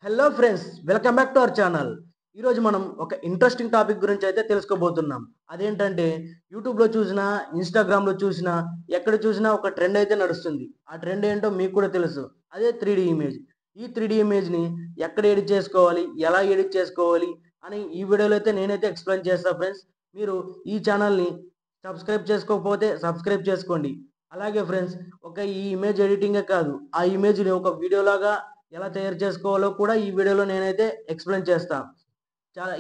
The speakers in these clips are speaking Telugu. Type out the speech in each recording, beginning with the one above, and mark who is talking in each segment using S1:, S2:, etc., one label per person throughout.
S1: Hello friends, welcome back to our channel. ఈరోజు మనం ఒక ఇంట్రెస్టింగ్ టాపిక్ గురించి అయితే తెలుసుకోబోతున్నాం. అదేంటంటే యూట్యూబ్లో చూసినా, ఇన్స్టాగ్రామ్లో చూసినా, ఎక్కడ చూసినా ఒక ట్రెండ్ అయితే నడుస్తుంది. ఆ ట్రెండ్ ఏంటో మీకు కూడా తెలుసు. అదే 3D ఇమేజ్. ఈ 3D ఇమేజ్ని ఎక్కడ ఎడిట్ చేసుకోవాలి, ఎలా ఎడిట్ చేసుకోవాలి అని ఈ వీడియోలో అయితే నేనైతే ఎక్స్ప్లెయిన్ చేస్తాను ఫ్రెండ్స్. మీరు ఈ ఛానల్ని సబ్స్క్రైబ్ చేసుకోకపోతే సబ్స్క్రైబ్ చేసుకోండి. అలాగే ఫ్రెండ్స్, ఈ ఇమేజ్ ఎడిటింగే కాదు, ఆ ఇమేజ్ని ఒక వీడియోలాగా ఎలా తయారు చేసుకోవాలో కూడా ఈ వీడియోలో నేనైతే ఎక్స్ప్లెయిన్ చేస్తాను.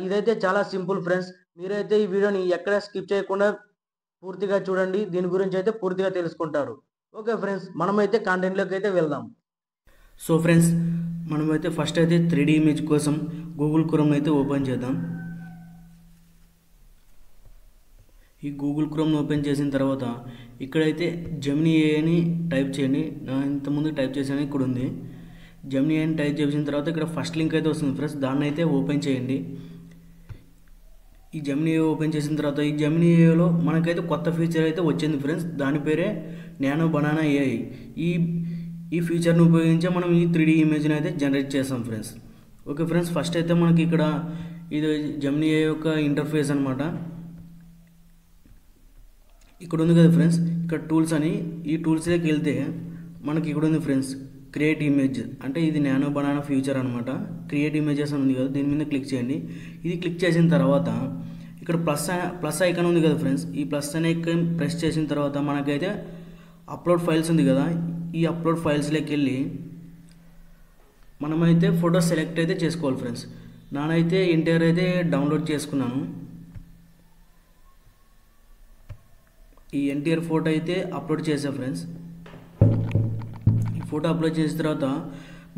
S1: ఇదైతే చాలా సింపుల్ ఫ్రెండ్స్. మీరైతే ఈ వీడియోని ఎక్కడ స్కిప్ చేయకుండా పూర్తిగా చూడండి. దీని గురించి అయితే పూర్తిగా తెలుసుకుంటారు. ఓకే ఫ్రెండ్స్, మనమైతే కాంటెంట్లోకి అయితే వెళ్దాం.
S2: సో ఫ్రెండ్స్, మనమైతే ఫస్ట్ అయితే 3D ఇమేజ్ కోసం గూగుల్ క్రోమ్ అయితే ఓపెన్ చేద్దాం. ఈ గూగుల్ క్రోమ్ ఓపెన్ చేసిన తర్వాత ఇక్కడైతే జెమినీ ఏ అని టైప్ చేయండి. ఇంతకుముందు టైప్ చేసాను, ఇక్కడ ఉంది. జెమినీ ఏ అని టైప్ చేసిన తర్వాత ఇక్కడ ఫస్ట్ లింక్ అయితే వస్తుంది ఫ్రెండ్స్, దాన్ని అయితే ఓపెన్ చేయండి. ఈ జెమినీ ఏ ఓపెన్ చేసిన తర్వాత ఈ జెమినీ ఏలో మనకైతే కొత్త ఫీచర్ అయితే వచ్చింది ఫ్రెండ్స్. దాని పేరే నానో బనానా ఏఐ. ఈ ఈ ఫీచర్ని ఉపయోగించి మనం ఈ 3D ఇమేజ్ని అయితే జనరేట్ చేస్తాం ఫ్రెండ్స్. ఓకే ఫ్రెండ్స్, ఫస్ట్ అయితే మనకి ఇక్కడ ఇది జెమినీ ఏ యొక్క ఇంటర్ఫేస్ అనమాట. ఇక్కడ ఉంది కదా ఫ్రెండ్స్, ఇక్కడ టూల్స్ అని, ఈ టూల్స్లోకి వెళ్తే మనకి ఇక్కడ ఉంది ఫ్రెండ్స్, క్రియేట్ ఇమేజ్. అంటే ఇది నానో బనానా ఫ్యూచర్ అనమాట. క్రియేట్ ఇమేజెస్ అని ఉంది కదా, దీని మీద క్లిక్ చేయండి. ఇది క్లిక్ చేసిన తర్వాత ఇక్కడ ప్లస్ ఐకాన్ ఉంది కదా ఫ్రెండ్స్, ఈ ప్లస్ అనే ఐకాన్ ప్రెస్ చేసిన తర్వాత మనకైతే అప్లోడ్ ఫైల్స్ ఉంది కదా, ఈ అప్లోడ్ ఫైల్స్లోకి వెళ్ళి మనమైతే ఫోటో సెలెక్ట్ అయితే చేసుకోవాలి ఫ్రెండ్స్. నానైతే ఎన్టీఆర్ అయితే డౌన్లోడ్ చేసుకున్నాను. ఈ ఎన్టీఆర్ ఫోటో అయితే అప్లోడ్ చేసా ఫ్రెండ్స్. ఈ ఫోటో అప్లోడ్ చేసిన తర్వాత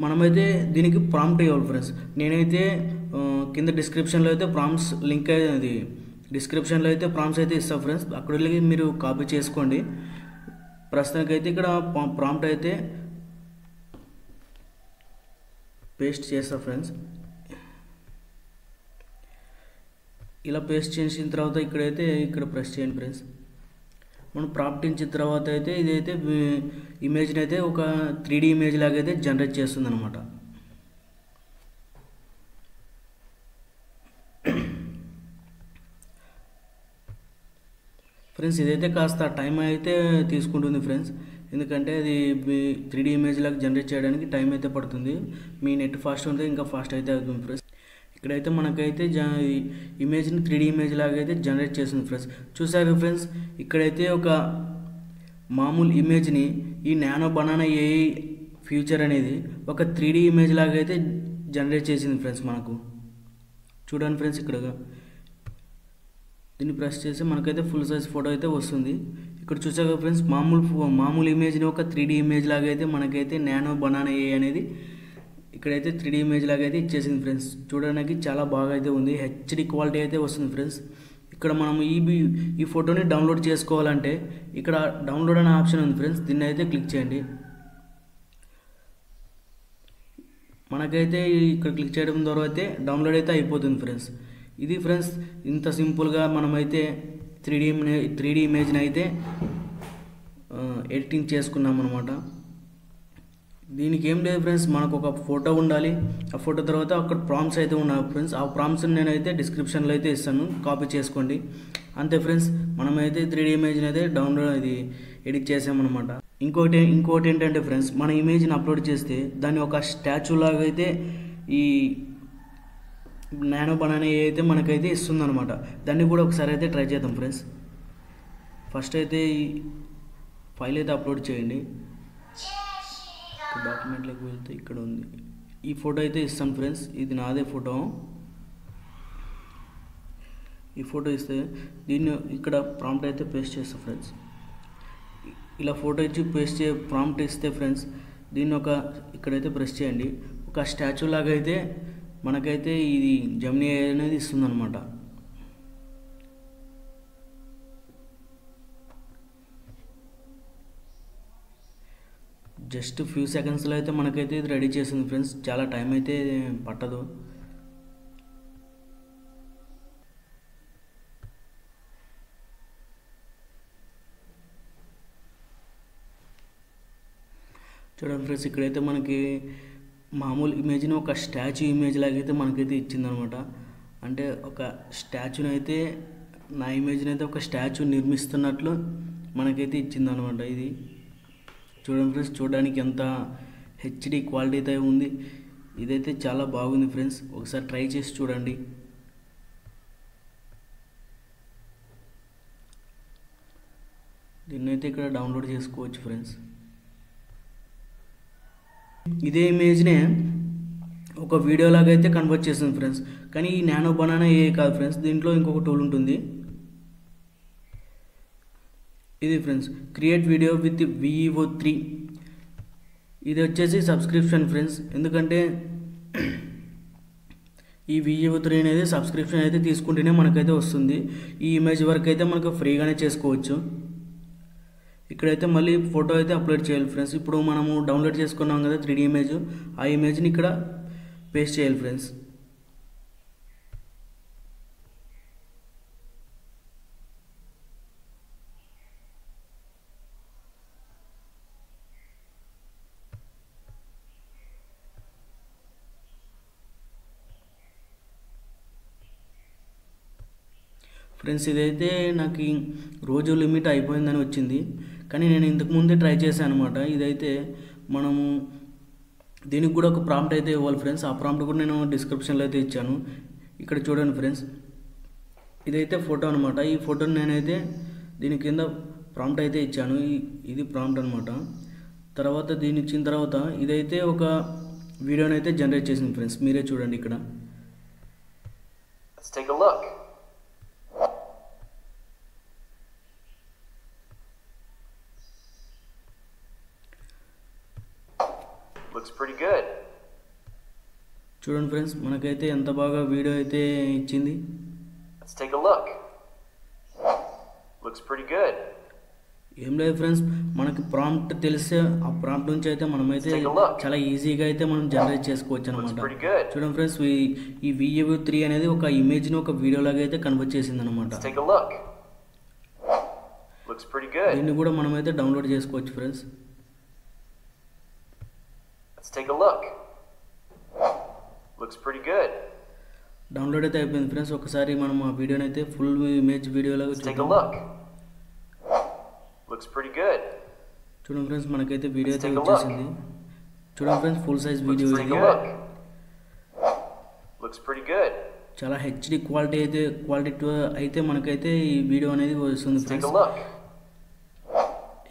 S2: మనమైతే దీనికి ప్రాంప్ట్ ఇవ్వాలి ఫ్రెండ్స్. నేనైతే కింద డిస్క్రిప్షన్లో అయితే ప్రాంప్ట్స్ లింక్ అది డిస్క్రిప్షన్లో అయితే ప్రాంప్ట్స్ అయితే ఇస్తాను ఫ్రెండ్స్, అక్కడ వెళ్ళి మీరు కాపీ చేసుకోండి. ప్రస్తుతానికైతే ఇక్కడ ప్రాంప్ట్ అయితే పేస్ట్ చేస్తా ఫ్రెండ్స్. ఇలా పేస్ట్ చేసిన తర్వాత ఇక్కడ ప్రెస్ చేయండి ఫ్రెండ్స్. మనం ప్రాంప్ట్ ఇచ్చిన తర్వాత అయితే ఇదైతే ఇమేజ్ని అయితే ఒక 3D ఇమేజ్ లాగా అయితే జనరేట్ చేస్తుంది అనమాట. ఫ్రెండ్స్, ఇదైతే కాస్త టైం అయితే తీసుకుంటుంది ఫ్రెండ్స్, ఎందుకంటే అది 3D ఇమేజ్ లాగా జనరేట్ చేయడానికి టైం అయితే పడుతుంది. మీ నెట్ ఫాస్ట్ ఉంటే ఇంకా ఫాస్ట్ అయితే అవుతుంది ఫ్రెండ్స్. ఇక్కడైతే మనకైతే ఇమేజ్ని 3D ఇమేజ్ లాగా అయితే జనరేట్ చేస్తుంది ఫ్రెండ్స్. చూసారు ఫ్రెండ్స్, ఇక్కడైతే ఒక మామూలు ఇమేజ్ని ఈ నానో బనానా ఏఐ ఫ్యూచర్ అనేది ఒక 3D ఇమేజ్ లాగా అయితే జనరేట్ చేసింది ఫ్రెండ్స్ మనకు. చూడండి ఫ్రెండ్స్, ఇక్కడ దీన్ని ప్రెస్ చేసి మనకైతే ఫుల్ సైజ్ ఫోటో అయితే వస్తుంది. ఇక్కడ చూసాక ఫ్రెండ్స్, మామూలు ఇమేజ్ని ఒక 3D ఇమేజ్ లాగా అయితే మనకైతే నానో బనానా ఏఐ అనేది ఇక్కడైతే 3D ఇమేజ్ లాగా అయితే ఇచ్చేసింది ఫ్రెండ్స్. చూడడానికి చాలా బాగా అయితే ఉంది, హెచ్డి క్వాలిటీ అయితే వస్తుంది ఫ్రెండ్స్. ఇక్కడ మనం ఈ ఫోటోని డౌన్లోడ్ చేసుకోవాలంటే ఇక్కడ డౌన్లోడ్ అనే ఆప్షన్ ఉంది ఫ్రెండ్స్, దీన్ని అయితే క్లిక్ చేయండి. మనకైతే ఇక్కడ క్లిక్ చేయడం ద్వారా అయితే డౌన్లోడ్ అయితే అయిపోతుంది ఫ్రెండ్స్. ఇది ఫ్రెండ్స్, ఇంత సింపుల్గా మనమైతే 3D ఇమేజ్ని అయితే ఎడిటింగ్ చేసుకున్నాం అనమాట. దీనికి ఏం లేదు ఫ్రెండ్స్, మనకు ఒక ఫోటో ఉండాలి. ఆ ఫోటో తర్వాత అక్కడ ప్రాంప్ట్స్ అయితే ఉన్నాయి ఫ్రెండ్స్, ఆ ప్రాంప్ట్స్ని నేనైతే డిస్క్రిప్షన్లో అయితే ఇస్తాను, కాపీ చేసుకోండి. అంతే ఫ్రెండ్స్, మనమైతే 3D ఇమేజ్ని అయితే ఎడిట్ చేసామన్నమాట. ఇంకోటి ఏంటంటే ఫ్రెండ్స్, మన ఇమేజ్ని అప్లోడ్ చేస్తే దాన్ని ఒక స్టాచ్యూ లాగా అయితే ఈ నానో బనానా అయితే మనకైతే ఇస్తుందన్నమాట. దాన్ని కూడా ఒకసారి అయితే ట్రై చేద్దాం ఫ్రెండ్స్. ఫస్ట్ అయితే ఈ ఫైల్ అయితే అప్లోడ్ చేయండి. డాక్యుమెంట్లోకి వెళ్తే ఇక్కడ ఉంది, ఈ ఫోటో అయితే ఇస్తాను ఫ్రెండ్స్. ఇది నాదే ఫోటో. ఈ ఫోటో ఇస్తే దీన్ని ఇక్కడ ప్రాంప్ట్ అయితే పేస్ట్ చేస్తాను ఫ్రెండ్స్. ఇలా ఫోటో ఇచ్చి ప్రాంప్ట్ ఇస్తే ఫ్రెండ్స్, దీన్ని ఇక్కడైతే ప్రెస్ చేయండి. ఒక స్టాచ్యూ లాగా అయితే మనకైతే ఇది జెమినీ అనేది ఇస్తుంది అనమాట. జస్ట్ ఫ్యూ సెకండ్స్లో అయితే మనకైతే ఇది రెడీ చేసింది ఫ్రెండ్స్, చాలా టైం అయితే పట్టదు. చూడండి ఫ్రెండ్స్, ఇక్కడైతే మనకి మామూలు ఇమేజ్ని ఒక స్టాచ్యూ ఇమేజ్ లాగైతే మనకైతే ఇచ్చిందనమాట. అంటే ఒక స్టాచ్యూని అయితే నా ఇమేజ్ని అయితే ఒక స్టాచ్యూ నిర్మిస్తున్నట్లు మనకైతే ఇచ్చిందనమాట. ఇది చూడండి ఫ్రెండ్స్, చూడడానికి ఎంత హెచ్డి క్వాలిటీ అయితే ఉంది. ఇదైతే చాలా బాగుంది ఫ్రెండ్స్, ఒకసారి ట్రై చేసి చూడండి. దీన్నైతే ఇక్కడ డౌన్లోడ్ చేసుకోవచ్చు ఫ్రెండ్స్. ఇదే ఇమేజ్నే ఒక వీడియో లాగా అయితే కన్వర్ట్ చేస్తుంది ఫ్రెండ్స్. కానీ ఈ నానో బనానా ఏ కాదు ఫ్రెండ్స్, దీంట్లో ఇంకొక టూల్ ఉంటుంది. ఇది friends create video with VEO3. ఇది వచ్చేసి సబ్స్క్రిప్షన్ ఫ్రెండ్స్, ఎందుకంటే ఈ VEO3 అనేది సబ్స్క్రిప్షన్ అయితే తీసుకుంటేనే మనకైతే వస్తుంది. ఈ ఇమేజ్ వరకు అయితే మనకు ఫ్రీగానే చేసుకోవచ్చు. ఇక్కడైతే మళ్ళీ ఫోటో అయితే అప్లోడ్ చేయాలి ఫ్రెండ్స్. ఇప్పుడు మనము డౌన్లోడ్ చేసుకున్నాం కదా 3D ఇమేజ్, ఆ ఇమేజ్ని ఇక్కడ పేస్ట్ చేయాలి ఫ్రెండ్స్. ఫ్రెండ్స్ ఇదైతే నాకు రోజు లిమిట్ అయిపోయిందని వచ్చింది, కానీ నేను ఇంతకుముందే ట్రై చేశాను అనమాట. ఇదైతే మనము దీనికి కూడా ఒక ప్రాంప్ట్ అయితే ఇవ్వాలి ఫ్రెండ్స్. ఆ ప్రాంప్ట్ కూడా నేను డిస్క్రిప్షన్లో అయితే ఇచ్చాను. ఇక్కడ చూడండి ఫ్రెండ్స్, ఇదైతే ఫోటో అనమాట. ఈ ఫోటోని నేనైతే దీని కింద ప్రాంప్ట్ అయితే ఇచ్చాను. ఇది ప్రాంప్ట్ అనమాట. తర్వాత దీన్ని ఇచ్చిన తర్వాత ఇదైతే ఒక వీడియోని అయితే జనరేట్ చేసింది ఫ్రెండ్స్. మీరే చూడండి ఇక్కడ.
S3: Let's take a look. Looks pretty good.
S2: చూడండి ఫ్రెండ్స్, మనకైతే ఎంత బాగా వీడియో అయితే ఇచ్చింది.
S3: Let's take a look. Looks pretty good.
S2: ఏం లేదు ఫ్రెండ్స్, మనకి ప్రాంప్ట్ తెలిస్తే ఆ ప్రాంప్ట్ నుంచి అయితే మనమైతే చాలా ఈజీగా అయితే మనం జనరేట్ చేసుకోవచ్చు అనమాట. చూడండి ఫ్రెండ్స్, ఈ VEO3 అనేది ఒక ఇమేజ్ని ఒక వీడియో లాగా అయితే కన్వర్ట్ చేసింది అనమాట. దీన్ని కూడా మనమైతే డౌన్లోడ్ చేసుకోవచ్చు ఫ్రెండ్స్. డౌన్లోడ్ అయితే అయిపోయింది ఫ్రెండ్స్. ఒకసారి మనం ఆ వీడియోని అయితే ఫుల్ ఇమేజ్ వీడియో లాగా చూద్దాం. చూడండి ఫ్రెండ్స్, మనకైతే వీడియో అయితే వచ్చేసింది. చూడండి ఫ్రెండ్స్, ఫుల్ సైజ్ వీడియో ఇది. చాలా హెచ్డి క్వాలిటీ అయితే మనకైతే ఈ వీడియో అనేది వస్తుంది ఫ్రెండ్స్.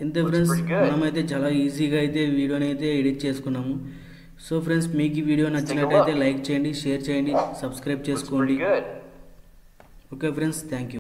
S2: ఇంతే ఫ్రెండ్స్, మనమైతే చాలా ఈజీగా అయితే వీడియోని అయితే ఎడిట్ చేసుకున్నాము. సో ఫ్రెండ్స్, మీకు ఈ వీడియో నచ్చినట్టయితే లైక్ చేయండి, షేర్ చేయండి, సబ్స్క్రైబ్ చేసుకోండి. Okay friends, thank you.